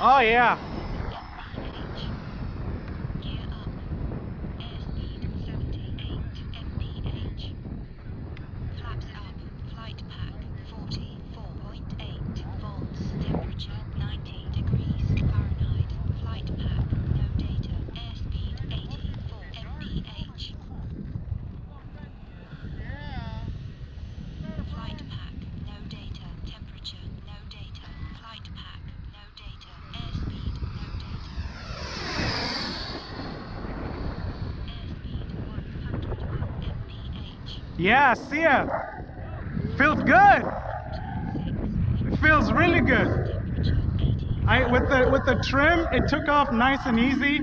Oh yeah. Yeah, see ya. Feels good. It feels really good. With the trim, it took off nice and easy.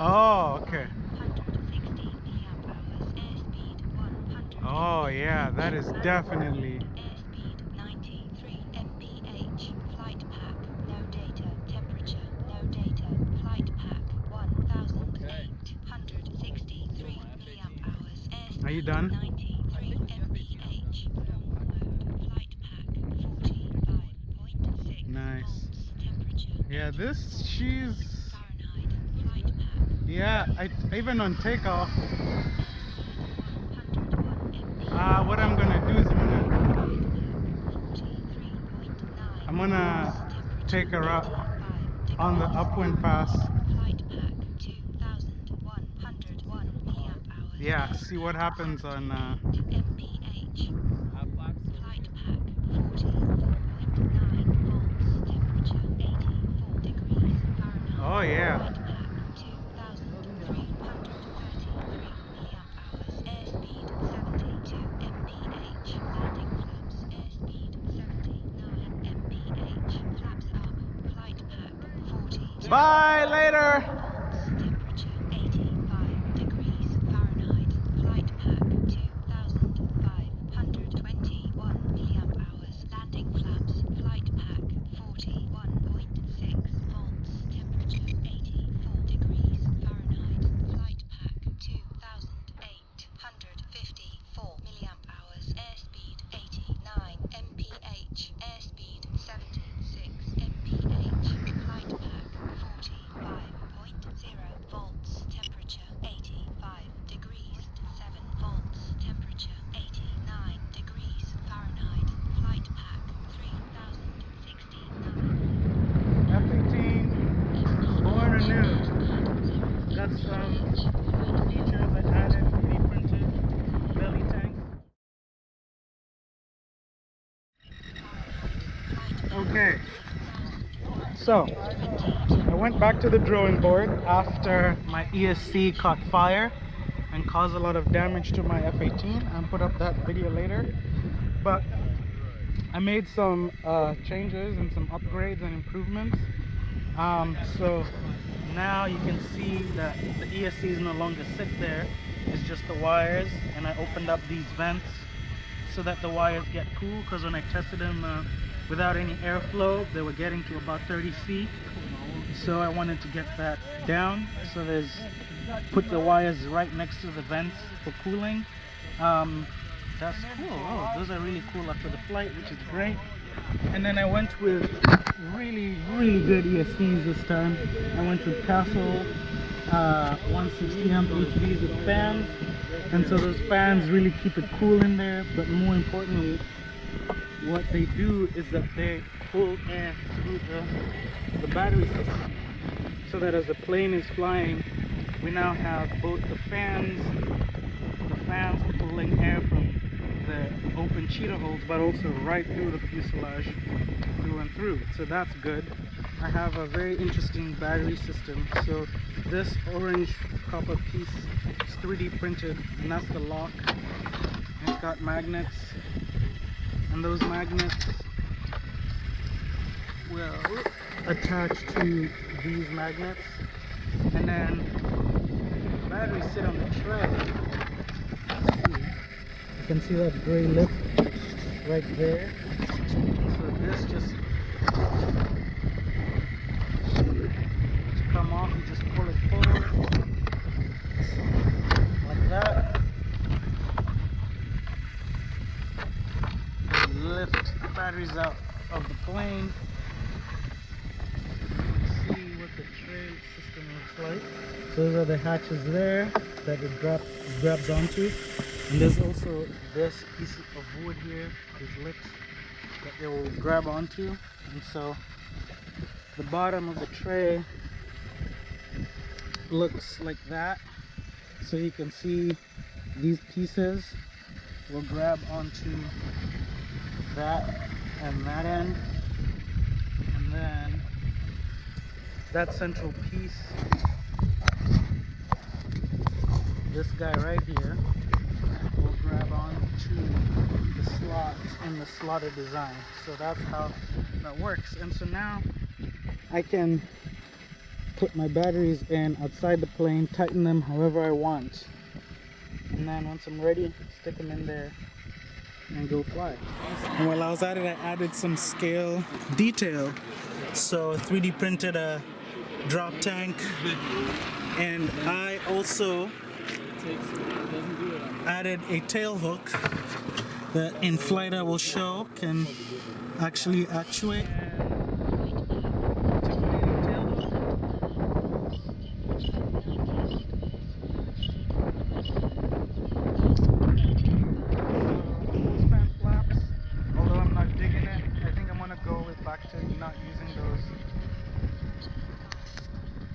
Oh, okay. Oh, yeah, that is definitely. Are you done? Nice. Yeah, yeah, even on takeoff, what I'm gonna do is I'm gonna take her up on the upwind pass. Yeah, see what happens on oh yeah. Bye later. F-18, born anew. Got some features I added, 3D printed belly tank. Okay, so I went back to the drawing board after my ESC caught fire and caused a lot of damage to my F-18, and put up that video later. But I made some changes and some upgrades and improvements. So now you can see that the ESCs no longer sit there, it's just the wires, and I opened up these vents so that the wires get cool, because when I tested them without any airflow, they were getting to about 30 C. So I wanted to get that down, so put the wires right next to the vents for cooling. That's cool. Oh, those are really cool after the flight, which is great. And then I went with really good ESCs this time. I went with Castle 160 amp HVs with fans, and so those fans really keep it cool in there. But more importantly, what they do is that they pull air through the battery system, so that as the plane is flying, we now have both the fans pulling air from the open cheater holes, but also right through the fuselage, through and through. So that's good. I have a very interesting battery system. So this orange copper piece is 3D printed, and that's the lock. And it's got magnets, and those magnets will attach to these magnets, and then the batteries sit on the tray. You can see that gray lip right there. So this just come off, you just pull it forward like that. You lift the batteries out of the plane. You can see what the tray system looks like. So those are the hatches there that it grabs onto. And there's also this piece of wood here, these lips that it will grab onto. And so the bottom of the tray looks like that. So you can see these pieces will grab onto that and that end, and then that central piece, this guy right here, will grab onto the slot in the slotted design. So that's how that works. And so now I can put my batteries in outside the plane, tighten them however I want, and then once I'm ready, stick them in there and go fly. And while I was at it, I added some scale detail. So 3D printed a drop tank, and I also added a tail hook that in flight I will show can actually actuate.